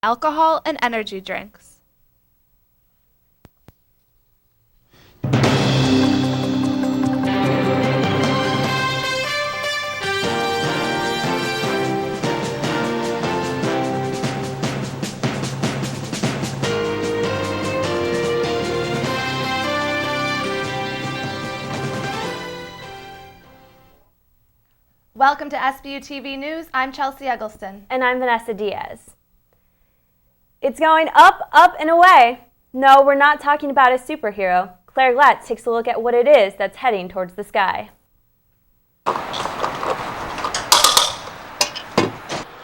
alcohol and energy drinks. Welcome to Sbu TV News. I'm Chelsea Eggleston. And I'm Vanessa Diaz. It's going up, up, and away. No, we're not talking about a superhero. Claire Glatz takes a look at what it is that's heading towards the sky.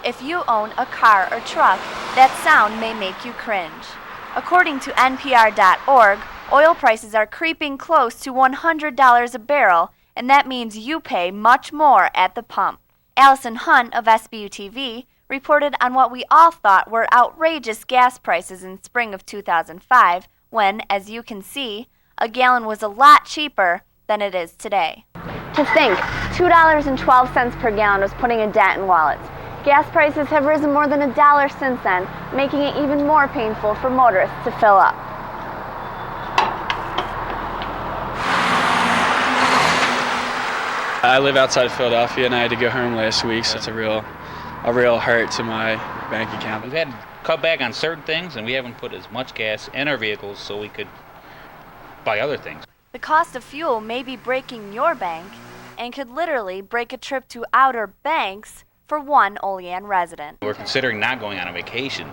If you own a car or truck, that sound may make you cringe. According to NPR.org, oil prices are creeping close to $100 a barrel, and that means you pay much more at the pump. Allison Hunt of Sbu TV reported on what we all thought were outrageous gas prices in spring of 2005 when, as you can see, a gallon was a lot cheaper than it is today. To think, $2.12 per gallon was putting a dent in wallets. Gas prices have risen more than $1 since then, making it even more painful for motorists to fill up. I live outside of Philadelphia and I had to go home last week, so it's a real hurt to my bank account. We've had to cut back on certain things and we haven't put as much gas in our vehicles so we could buy other things. The cost of fuel may be breaking your bank and could literally break a trip to Outer Banks for one Olean resident. We're considering not going on a vacation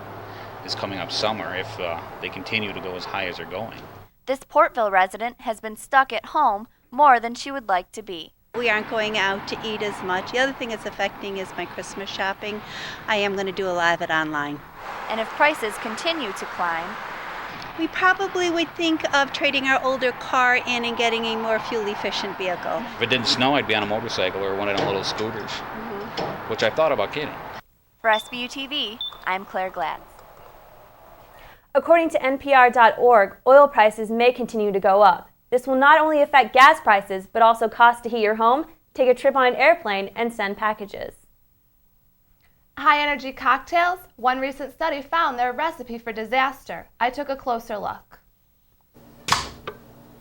this coming up summer if they continue to go as high as they're going. This Portville resident has been stuck at home more than she would like to be. We aren't going out to eat as much. The other thing it's affecting is my Christmas shopping. I am going to do a lot of it online. And if prices continue to climb, we probably would think of trading our older car in and getting a more fuel-efficient vehicle. If it didn't snow, I'd be on a motorcycle or one of them little scooters, which I thought about getting. For Sbu TV, I'm Claire Glatz. According to NPR.org, oil prices may continue to go up. This will not only affect gas prices, but also cost to heat your home, take a trip on an airplane, and send packages. High-energy cocktails? One recent study found they're a recipe for disaster. I took a closer look.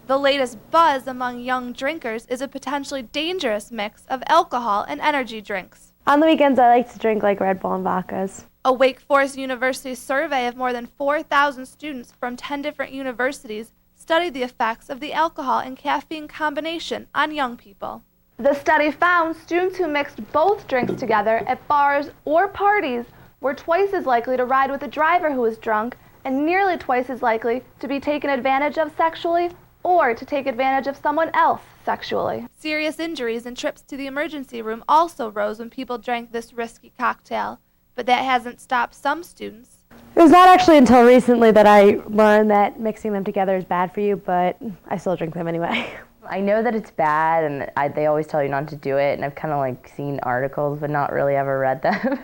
The latest buzz among young drinkers is a potentially dangerous mix of alcohol and energy drinks. On the weekends, I like to drink like Red Bull and vodkas. A Wake Forest University survey of more than 4,000 students from 10 different universities studied the effects of the alcohol and caffeine combination on young people. The study found students who mixed both drinks together at bars or parties were twice as likely to ride with a driver who was drunk and nearly twice as likely to be taken advantage of sexually or to take advantage of someone else sexually. Serious injuries and trips to the emergency room also rose when people drank this risky cocktail, but that hasn't stopped some students. It was not actually until recently that I learned that mixing them together is bad for you, but I still drink them anyway. I know that it's bad, and they always tell you not to do it, and I've kind of like seen articles, but not really ever read them.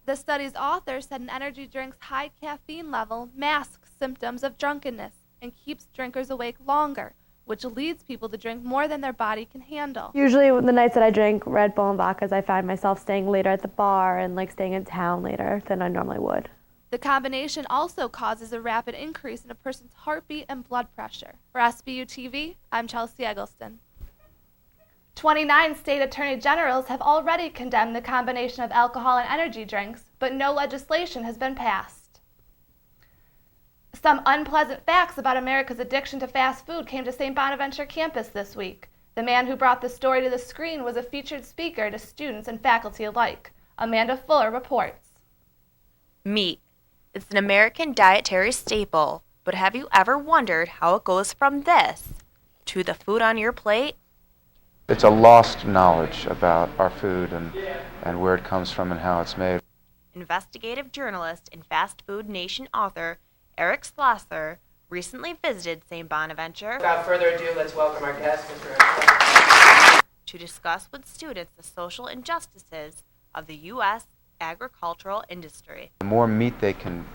The study's author said an energy drink's high caffeine level masks symptoms of drunkenness and keeps drinkers awake longer, which leads people to drink more than their body can handle. Usually the nights that I drink Red Bull and vodkas, I find myself staying later at the bar and like staying in town later than I normally would. The combination also causes a rapid increase in a person's heartbeat and blood pressure. For Sbu TV, I'm Chelsea Eggleston. 29 state attorney generals have already condemned the combination of alcohol and energy drinks, but no legislation has been passed. Some unpleasant facts about America's addiction to fast food came to St. Bonaventure campus this week. The man who brought the story to the screen was a featured speaker to students and faculty alike. Amanda Fuller reports. Meat. It's an American dietary staple, but have you ever wondered how it goes from this to the food on your plate? It's a lost knowledge about our food and where it comes from and how it's made. Investigative journalist and Fast Food Nation author Eric Schlosser recently visited St. Bonaventure. Without further ado, let's welcome our guest, Mr. Eric, to discuss with students the social injustices of the U.S. agricultural industry. The more meat they can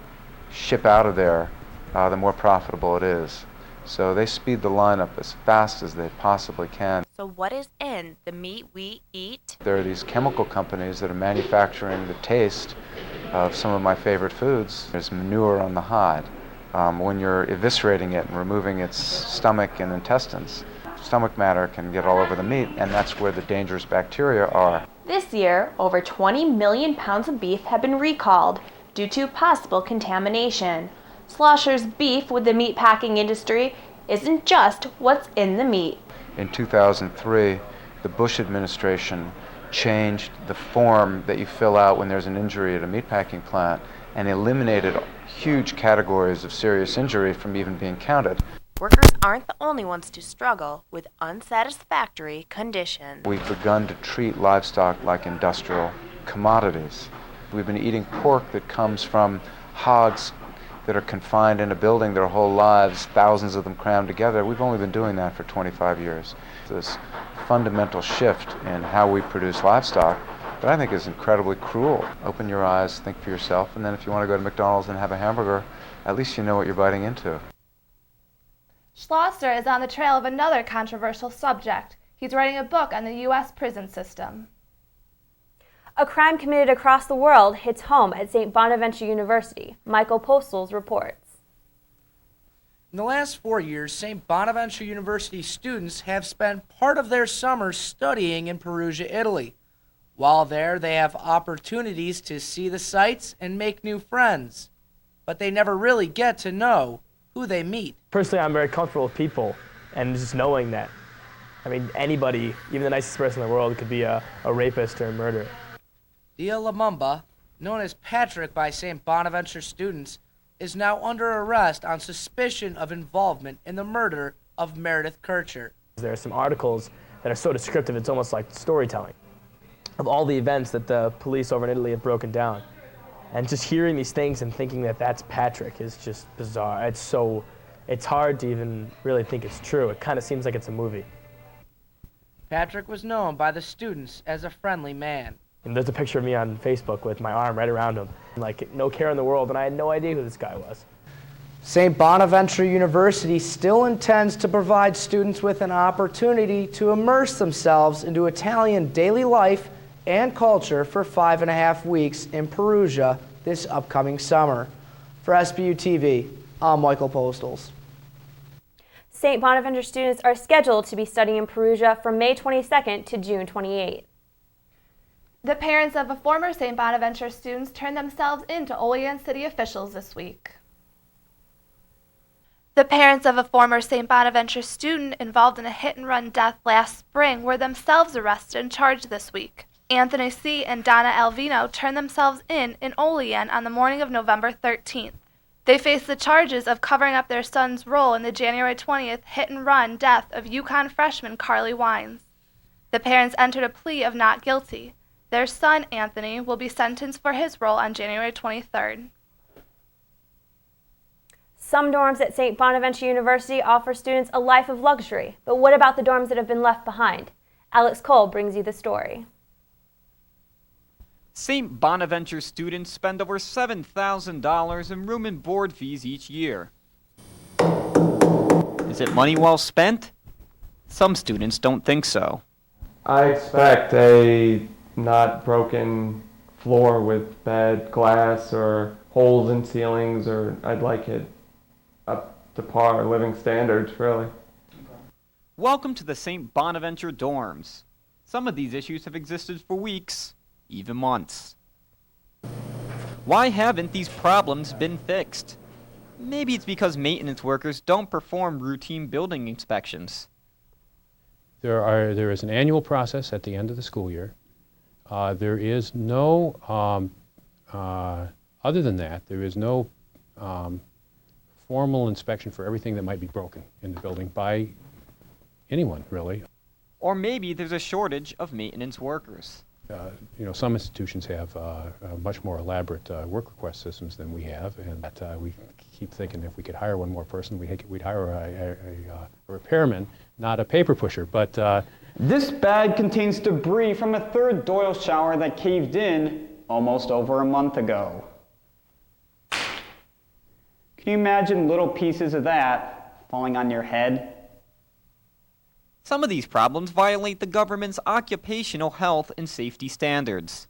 ship out of there, the more profitable it is. So they speed the line up as fast as they possibly can. So what is in the meat we eat? There are these chemical companies that are manufacturing the taste of some of my favorite foods. There's manure on the hide. When you're eviscerating it and removing its stomach and intestines, stomach matter can get all over the meat, and that's where the dangerous bacteria are. This year, over 20 million pounds of beef have been recalled due to possible contamination. Schlosser's beef with the meatpacking industry isn't just what's in the meat. In 2003, the Bush administration changed the form that you fill out when there's an injury at a meatpacking plant and eliminated huge categories of serious injury from even being counted. Workers aren't the only ones to struggle with unsatisfactory conditions. We've begun to treat livestock like industrial commodities. We've been eating pork that comes from hogs that are confined in a building their whole lives, thousands of them crammed together. We've only been doing that for 25 years. This fundamental shift in how we produce livestock that I think is incredibly cruel. Open your eyes, think for yourself, and then if you want to go to McDonald's and have a hamburger, at least you know what you're biting into. Schlosser is on the trail of another controversial subject. He's writing a book on the U.S. prison system. A crime committed across the world hits home at St. Bonaventure University. Michael Postles reports. In the last 4 years, St. Bonaventure University students have spent part of their summer studying in Perugia, Italy. While there, they have opportunities to see the sights and make new friends. But they never really get to know who they meet. Personally, I'm very comfortable with people, and just knowing that, anybody, even the nicest person in the world, could be a rapist or a murderer. Dia Lumumba, known as Patrick by St. Bonaventure students, is now under arrest on suspicion of involvement in the murder of Meredith Kircher. There are some articles that are so descriptive, it's almost like storytelling of all the events that the police over in Italy have broken down. And just hearing these things and thinking that that's Patrick is just bizarre. It's hard to even really think it's true. It kind of seems like it's a movie. Patrick was known by the students as a friendly man. And there's a picture of me on Facebook with my arm right around him. Like, no care in the world, and I had no idea who this guy was. St. Bonaventure University still intends to provide students with an opportunity to immerse themselves into Italian daily life and culture for 5.5 weeks in Perugia this upcoming summer. For Sbu TV, I'm Michael Postles. St. Bonaventure students are scheduled to be studying in Perugia from May 22nd to June 28th. The parents of a former St. Bonaventure students turned themselves in to Olean city officials this week. The parents of a former St. Bonaventure student involved in a hit-and-run death last spring were themselves arrested and charged this week. Anthony C. and Donna Alvino turned themselves in Olean on the morning of November 13th. They face the charges of covering up their son's role in the January 20th hit-and-run death of UConn freshman Carly Wines. The parents entered a plea of not guilty. Their son, Anthony, will be sentenced for his role on January 23rd. Some dorms at St. Bonaventure University offer students a life of luxury, but what about the dorms that have been left behind? Alex Cole brings you the story. St. Bonaventure students spend over $7,000 in room and board fees each year. Is it money well spent? Some students don't think so. I expect a not broken floor with bad glass or holes in ceilings, or I'd like it up to par living standards, really. Welcome to the St. Bonaventure dorms. Some of these issues have existed for weeks, even months. Why haven't these problems been fixed? Maybe it's because maintenance workers don't perform routine building inspections. There is an annual process at the end of the school year. There is no, other than that, there is no formal inspection for everything that might be broken in the building by anyone, really. Or maybe there's a shortage of maintenance workers. Some institutions have much more elaborate work request systems than we have, and we keep thinking if we could hire one more person, we'd hire a repairman, not a paper pusher. But this bag contains debris from a third Doyle shower that caved in almost over a month ago. Can you imagine little pieces of that falling on your head? Some of these problems violate the government's occupational health and safety standards.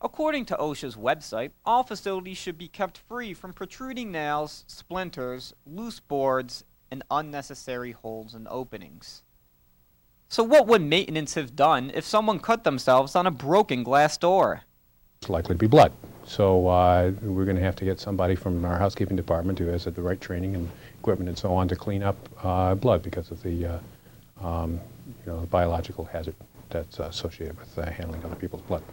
According to OSHA's website, all facilities should be kept free from protruding nails, splinters, loose boards, and unnecessary holes and openings. So what would maintenance have done if someone cut themselves on a broken glass door? It's likely to be blood. So we're going to have to get somebody from our housekeeping department who has the right training and equipment and so on to clean up blood because of the the biological hazard that's associated with handling other people's blood.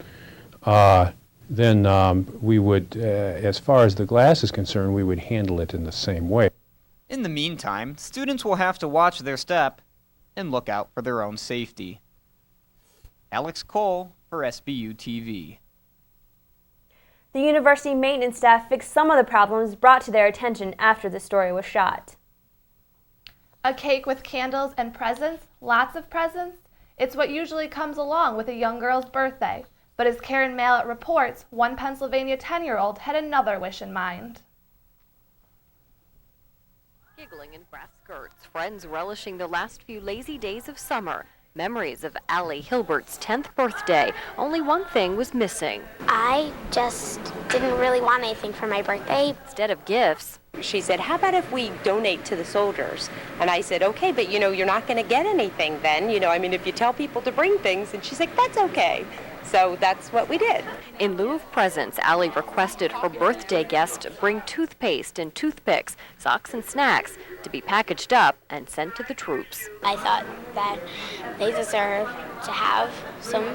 Then we would, as far as the glass is concerned, we would handle it in the same way. In the meantime, students will have to watch their step and look out for their own safety. Alex Cole for Sbu TV. The university maintenance staff fixed some of the problems brought to their attention after the story was shot. A cake with candles and presents, lots of presents. It's what usually comes along with a young girl's birthday. But as Karen Mallett reports, one Pennsylvania 10-year-old had another wish in mind. Giggling in grass skirts, friends relishing the last few lazy days of summer. Memories of Allie Hilbert's 10th birthday. Only one thing was missing. I just didn't really want anything for my birthday. Instead of gifts, she said, how about if we donate to the soldiers? And I said, okay, but you're not going to get anything then. If you tell people to bring things. And she's like, that's okay. So that's what we did. In lieu of presents, Allie requested her birthday guests bring toothpaste and toothpicks, socks and snacks to be packaged up and sent to the troops. I thought that they deserve to have some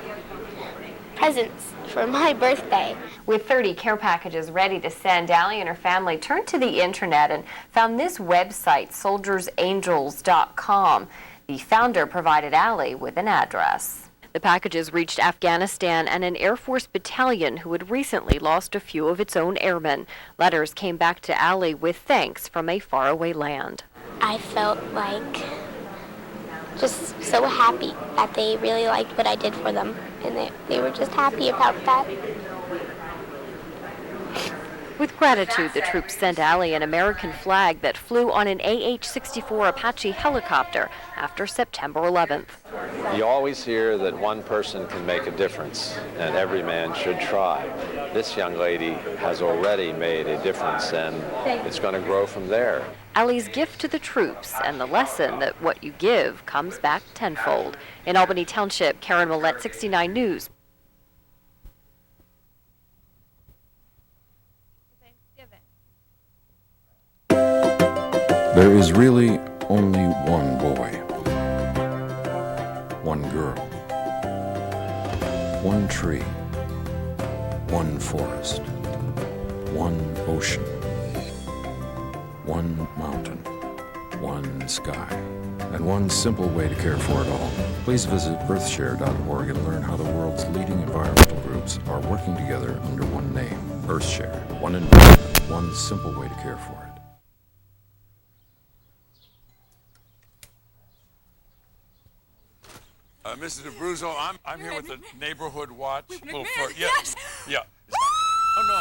presents for my birthday. With 30 care packages ready to send, Allie and her family turned to the internet and found this website, soldiersangels.com. The founder provided Allie with an address. The packages reached Afghanistan and an Air Force battalion who had recently lost a few of its own airmen. Letters came back to Allie with thanks from a faraway land. I felt like just so happy that they really liked what I did for them, and they were just happy about that. With gratitude, the troops sent Allie an American flag that flew on an AH-64 Apache helicopter after September 11th. You always hear that one person can make a difference, and every man should try. This young lady has already made a difference, and it's going to grow from there. Allie's gift to the troops and the lesson that what you give comes back tenfold. In Albany Township, Karen Millette, 69 News. There is really only one boy, one girl, one tree, one forest, one ocean, one mountain, one sky, and one simple way to care for it all. Please visit earthshare.org and learn how the world's leading environmental groups are working together under one name, Earthshare. One environment, one simple way to care for it. Mrs. Abruzzo, I'm here with the Neighborhood Watch. Yes! Yeah. Oh, no.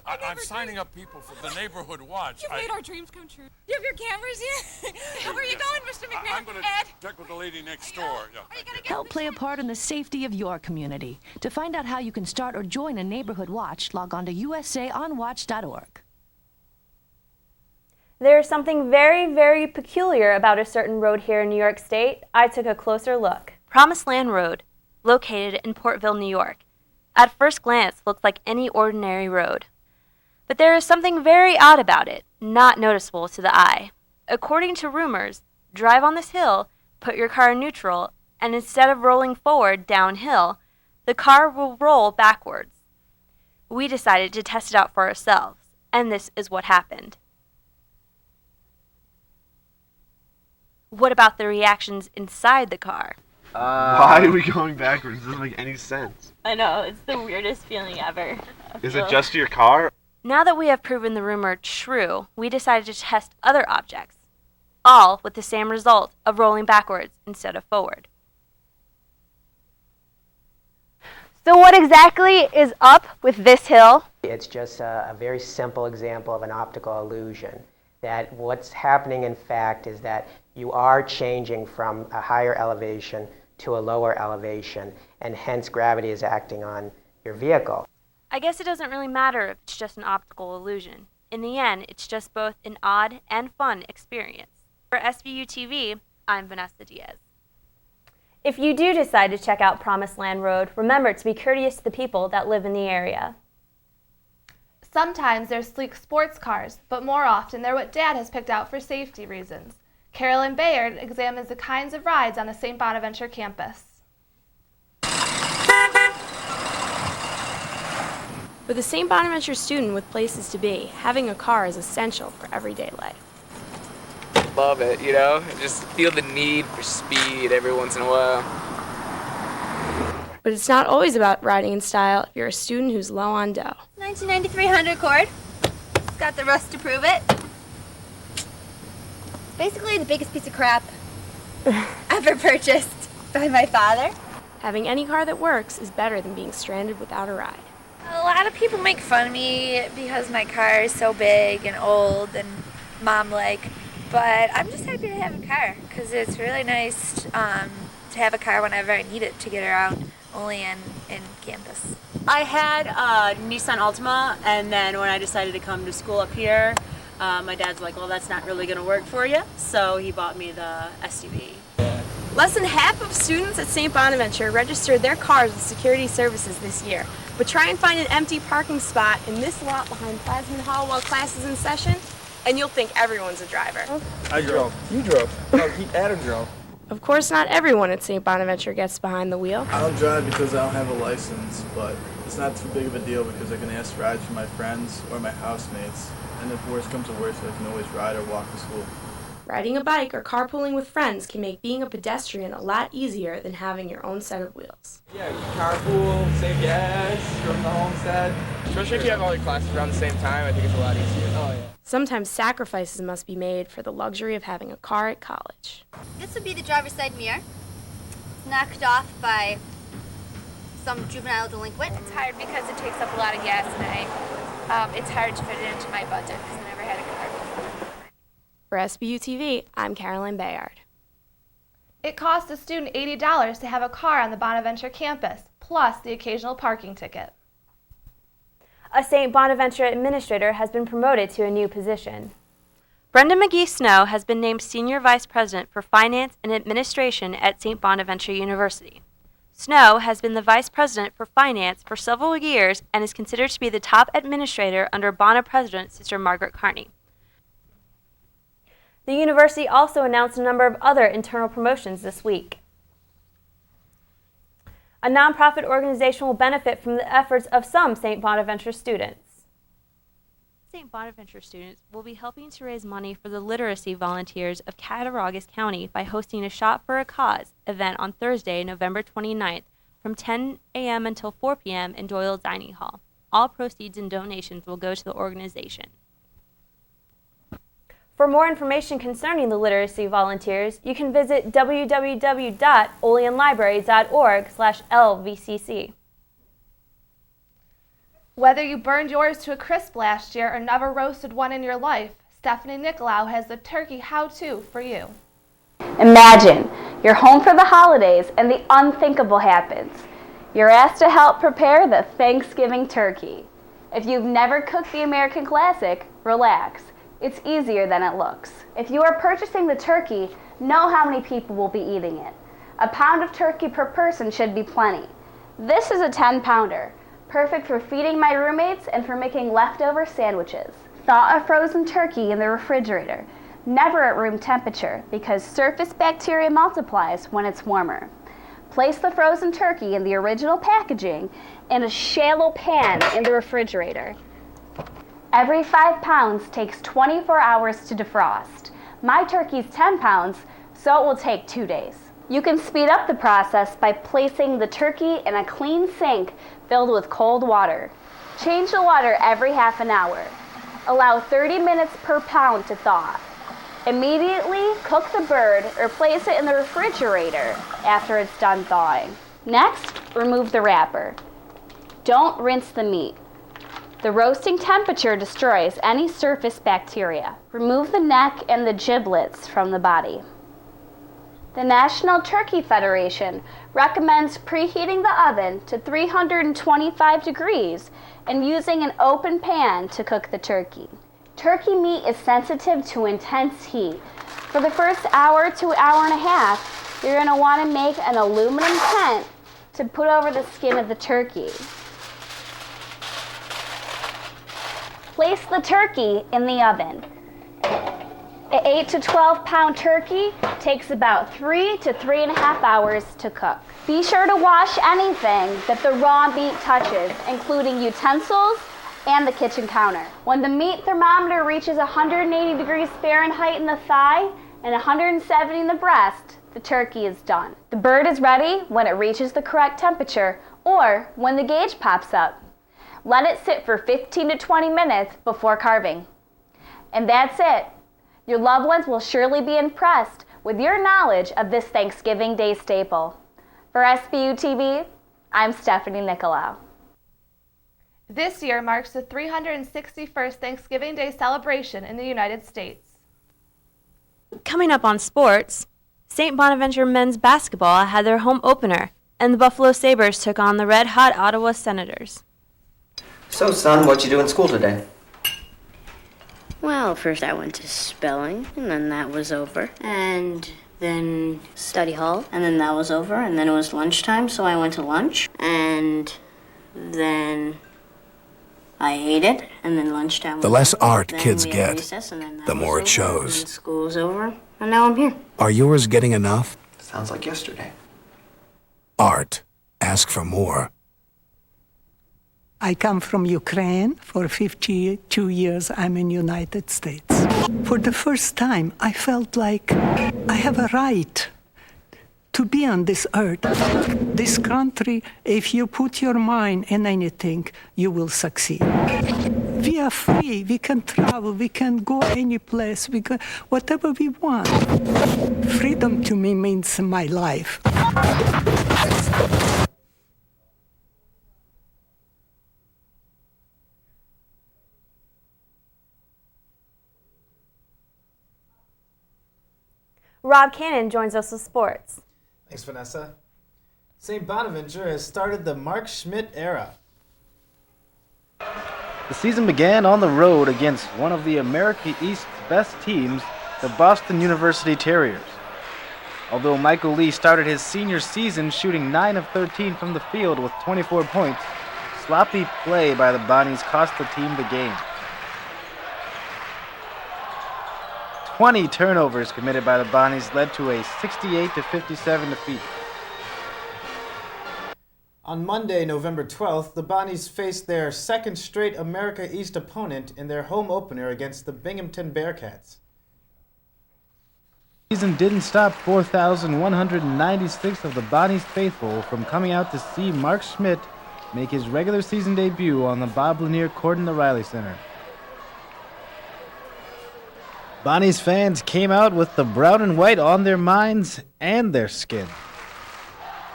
I'm signing up people for the Neighborhood Watch. You made our dreams come true. You have your cameras here? Where are you going, Mr. McMahon? I'm going to check with the lady next door. Yeah. Help play a part in the safety of your community. To find out how you can start or join a Neighborhood Watch, log on to usaonwatch.org. There's something very, very peculiar about a certain road here in New York State. I took a closer look. Promised Land Road, located in Portville, New York. At first glance, looks like any ordinary road. But there is something very odd about it, not noticeable to the eye. According to rumors, drive on this hill, put your car in neutral, and instead of rolling forward downhill, the car will roll backwards. We decided to test it out for ourselves, and this is what happened. What about the reactions inside the car? Why are we going backwards? It doesn't make any sense. I know, it's the weirdest feeling ever. Is it just your car? Now that we have proven the rumor true, we decided to test other objects, all with the same result of rolling backwards instead of forward. So what exactly is up with this hill? It's just a very simple example of an optical illusion. That what's happening in fact is that you are changing from a higher elevation to a lower elevation, and hence gravity is acting on your vehicle. I guess it doesn't really matter if it's just an optical illusion. In the end, it's just both an odd and fun experience. For Sbu TV, I'm Vanessa Diaz. If you do decide to check out Promised Land Road, remember to be courteous to the people that live in the area. Sometimes they're sleek sports cars, but more often they're what Dad has picked out for safety reasons. Carolyn Bayard examines the kinds of rides on the St. Bonaventure campus. For the St. Bonaventure student with places to be, having a car is essential for everyday life. Love it, you know? Just feel the need for speed every once in a while. But it's not always about riding in style if you're a student who's low on dough. 1993 Honda Accord. It's got the rust to prove it. Basically the biggest piece of crap ever purchased by my father. Having any car that works is better than being stranded without a ride. A lot of people make fun of me because my car is so big and old and mom-like, but I'm just happy to have a car because it's really nice to have a car whenever I need it to get around, only in campus. I had a Nissan Altima, and then when I decided to come to school up here, my dad's like, well, that's not really going to work for you, so he bought me the SUV. Less than half of students at St. Bonaventure registered their cars with security services this year. But try and find an empty parking spot in this lot behind Plasman Hall while class is in session, and you'll think everyone's a driver. I drove. You drove. No, Adam drove. Of course, not everyone at St. Bonaventure gets behind the wheel. I don't drive because I don't have a license, but it's not too big of a deal because I can ask rides from my friends or my housemates. And if worse comes to worse, I can always ride or walk to school. Riding a bike or carpooling with friends can make being a pedestrian a lot easier than having your own set of wheels. Yeah, you can carpool, save gas from the homestead. Especially if you have all your classes around the same time, I think it's a lot easier. Oh, yeah. Sometimes sacrifices must be made for the luxury of having a car at college. This would be the driver's side mirror. It's knocked off by some juvenile delinquent. It's hard because it takes up a lot of gas, and it's hard to fit it into my budget because I never had a car before. For Sbu TV, I'm Carolyn Bayard. It costs a student $80 to have a car on the Bonaventure campus, plus the occasional parking ticket. A St. Bonaventure administrator has been promoted to a new position. Brenda McGee Snow has been named Senior Vice President for Finance and Administration at St. Bonaventure University. Snow has been the Vice President for Finance for several years and is considered to be the top administrator under Bona President Sister Margaret Carney. The university also announced a number of other internal promotions this week. A nonprofit organization will benefit from the efforts of some St. Bonaventure students. St. Bonaventure students will be helping to raise money for the literacy volunteers of Cattaraugus County by hosting a Shop for a Cause event on Thursday, November 29th from 10 a.m. until 4 p.m. in Doyle Dining Hall. All proceeds and donations will go to the organization. For more information concerning the literacy volunteers, you can visit www.oleanlibrary.org/LVCC. Whether you burned yours to a crisp last year or never roasted one in your life, Stephanie Nikolaou has the turkey how-to for you. Imagine you're home for the holidays and the unthinkable happens. You're asked to help prepare the Thanksgiving turkey. If you've never cooked the American classic, relax. It's easier than it looks. If you are purchasing the turkey, know how many people will be eating it. A pound of turkey per person should be plenty. This is a 10-pounder, perfect for feeding my roommates and for making leftover sandwiches. Thaw a frozen turkey in the refrigerator, never at room temperature because surface bacteria multiplies when it's warmer. Place the frozen turkey in the original packaging in a shallow pan in the refrigerator. Every 5 pounds takes 24 hours to defrost. My turkey's 10 pounds, so it will take 2 days. You can speed up the process by placing the turkey in a clean sink filled with cold water. Change the water every half an hour. Allow 30 minutes per pound to thaw. Immediately cook the bird or place it in the refrigerator after it's done thawing. Next, remove the wrapper. Don't rinse the meat. The roasting temperature destroys any surface bacteria. Remove the neck and the giblets from the body. The National Turkey Federation recommends preheating the oven to 325 degrees and using an open pan to cook the turkey. Turkey meat is sensitive to intense heat. For the first hour to hour and a half, you're going to want to make an aluminum tent to put over the skin of the turkey. Place the turkey in the oven. An 8 to 12 pound turkey takes about 3 to 3.5 hours to cook. Be sure to wash anything that the raw meat touches, including utensils and the kitchen counter. When the meat thermometer reaches 180 degrees Fahrenheit in the thigh and 170 in the breast, the turkey is done. The bird is ready when it reaches the correct temperature or when the gauge pops up. Let it sit for 15 to 20 minutes before carving. And that's it. Your loved ones will surely be impressed with your knowledge of this Thanksgiving Day staple. For Sbu TV, I'm Stephanie Nikolaou. This year marks the 361st Thanksgiving Day celebration in the United States. Coming up on sports, St. Bonaventure men's basketball had their home opener, and the Buffalo Sabres took on the red-hot Ottawa Senators. So, son, what'd you do in school today? Well, first I went to spelling, and then that was over. And then study hall, and then that was over. And then it was lunchtime, so I went to lunch. And then I ate it, and then lunchtime was The less over. art Then kids we had get, recess, and then that the was more it over, shows. And then school was over, and now I'm here. Are yours getting enough? Sounds like yesterday. Art. Ask for more. I come from Ukraine. For 52 years, I'm in United States. For the first time, I felt like I have a right to be on this earth. This country, if you put your mind in anything, you will succeed. We are free. We can travel. We can go any place. We can, whatever we want. Freedom to me means my life. Rob Cannon joins us with sports. Thanks, Vanessa. St. Bonaventure has started the Mark Schmidt era. The season began on the road against one of the America East's best teams, the Boston University Terriers. Although Michael Lee started his senior season shooting 9 of 13 from the field with 24 points, sloppy play by the Bonnies cost the team the game. 20 turnovers committed by the Bonnies led to a 68-57 defeat. On Monday, November 12th, the Bonnies faced their second straight America East opponent in their home opener against the Binghamton Bearcats. The season didn't stop 4,196 of the Bonnies faithful from coming out to see Mark Schmidt make his regular season debut on the Bob Lanier Court in the Riley Center. Bonnies fans came out with the brown and white on their minds and their skin.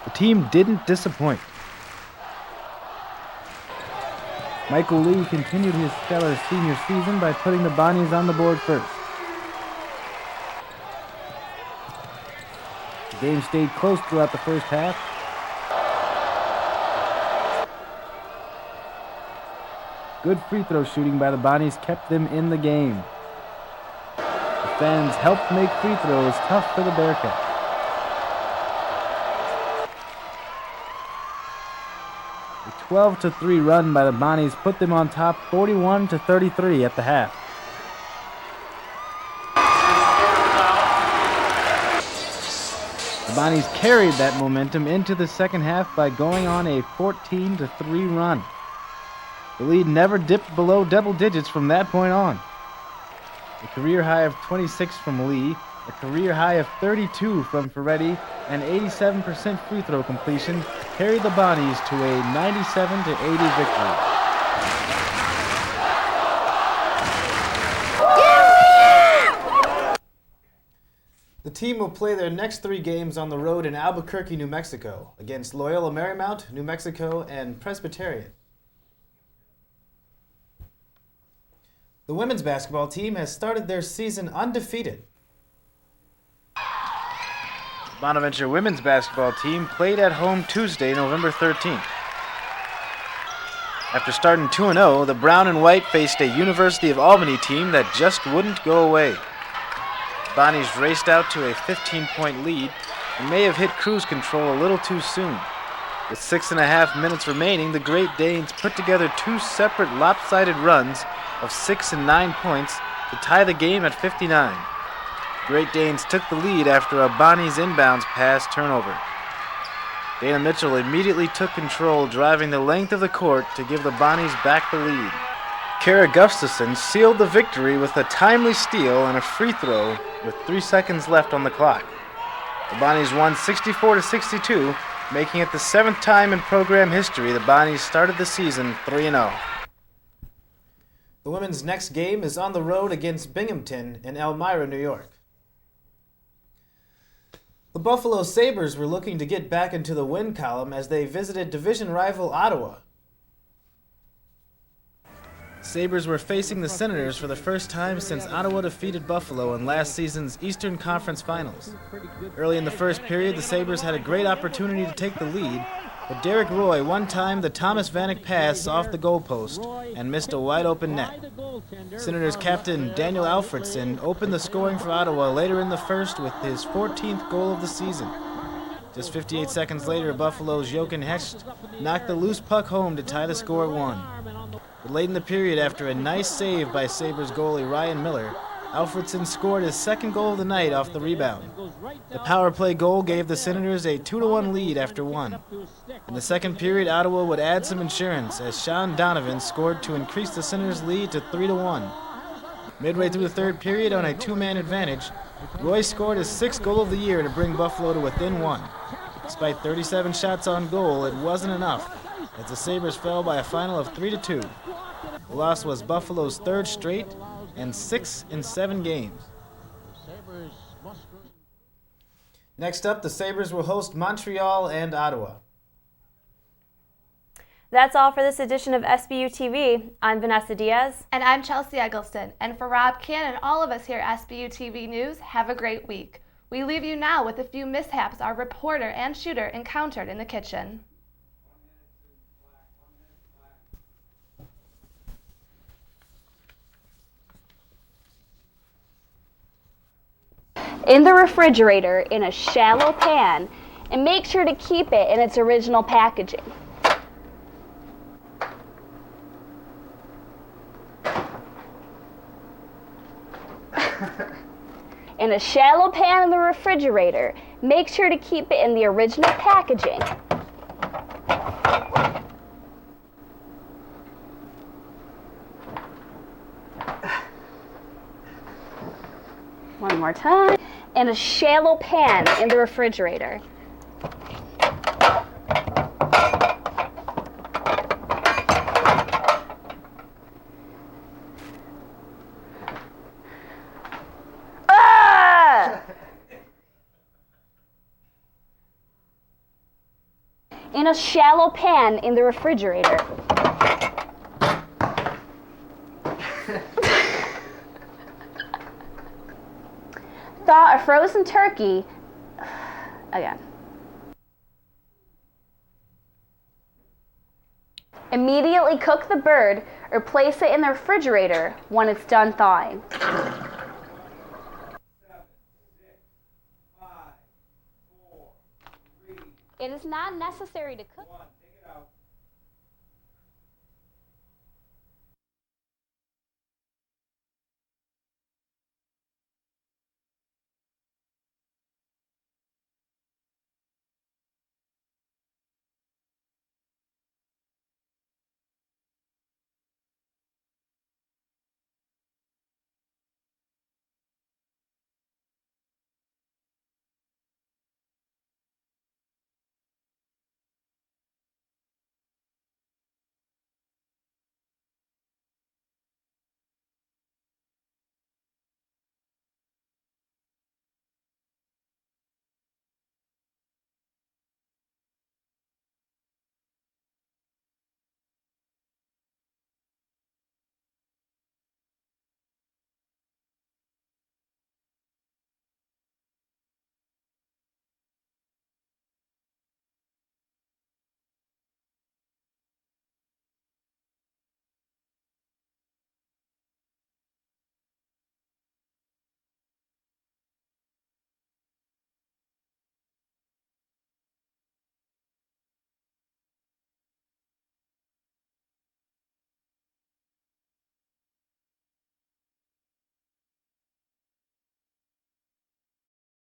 The team didn't disappoint. Michael Lee continued his stellar senior season by putting the Bonnies on the board first. The game stayed close throughout the first half. Good free throw shooting by the Bonnies kept them in the game. Fans helped make free throws tough for the Bearcats. A 12-3 run by the Bonnies put them on top 41-33 at the half. The Bonnies carried that momentum into the second half by going on a 14-3 run. The lead never dipped below double digits from that point on. A career high of 26 from Lee, a career high of 32 from Ferretti, and 87% free throw completion carried the Bonnies to a 97-80 victory. The team will play their next 3 games on the road in Albuquerque, New Mexico, against Loyola Marymount, New Mexico, and Presbyterian. The women's basketball team has started their season undefeated. The Bonaventure women's basketball team played at home Tuesday, November 13th. After starting 2-0, the brown and white faced a University of Albany team that just wouldn't go away. The Bonnies raced out to a 15-point lead and may have hit cruise control a little too soon. With 6.5 minutes remaining, the Great Danes put together two separate lopsided runs of 6 and 9 points to tie the game at 59. The Great Danes took the lead after a Bonnies inbounds pass turnover. Dana Mitchell immediately took control, driving the length of the court to give the Bonnies back the lead. Kara Gustafson sealed the victory with a timely steal and a free throw with 3 seconds left on the clock. The Bonnies won 64-62, making it the 7th time in program history the Bonnies started the season 3-0. The women's next game is on the road against Binghamton in Elmira, New York. The Buffalo Sabres were looking to get back into the win column as they visited division rival Ottawa. Sabres were facing the Senators for the first time since Ottawa defeated Buffalo in last season's Eastern Conference Finals. Early in the first period, the Sabres had a great opportunity to take the lead, but Derek Roy one-timed the Thomas Vanek pass off the goalpost and missed a wide-open net. Senators captain Daniel Alfredson opened the scoring for Ottawa later in the first with his 14th goal of the season. Just 58 seconds later, Buffalo's Jochen Hecht knocked the loose puck home to tie the score at 1. But late in the period, after a nice save by Sabres goalie Ryan Miller, Alfredson scored his second goal of the night off the rebound. The power play goal gave the Senators a 2-1 lead after 1. In the second period, Ottawa would add some insurance as Shawn Donovan scored to increase the Senators' lead to 3-1. Midway through the third period, on a two-man advantage, Roy scored his 6th goal of the year to bring Buffalo to within 1. Despite 37 shots on goal, it wasn't enough, as the Sabres fell by a final of 3-2. The loss was Buffalo's 3rd straight and 6th in 7 games. Next up, the Sabres will host Montreal and Ottawa. That's all for this edition of Sbu TV. I'm Vanessa Diaz. And I'm Chelsea Eggleston. And for Rob Cannon and all of us here at Sbu TV News, have a great week. We leave you now with a few mishaps our reporter and shooter encountered in the kitchen. In the refrigerator in a shallow pan, and make sure to keep it in its original packaging. In a shallow pan in the refrigerator, make sure to keep it in the original packaging. One more time. In a shallow pan in the refrigerator. In a shallow pan in the refrigerator. Thaw a frozen turkey. Again. Immediately cook the bird or place it in the refrigerator when it's done thawing. 7, 6, 5, 4, 3. It is not necessary to cook. 1.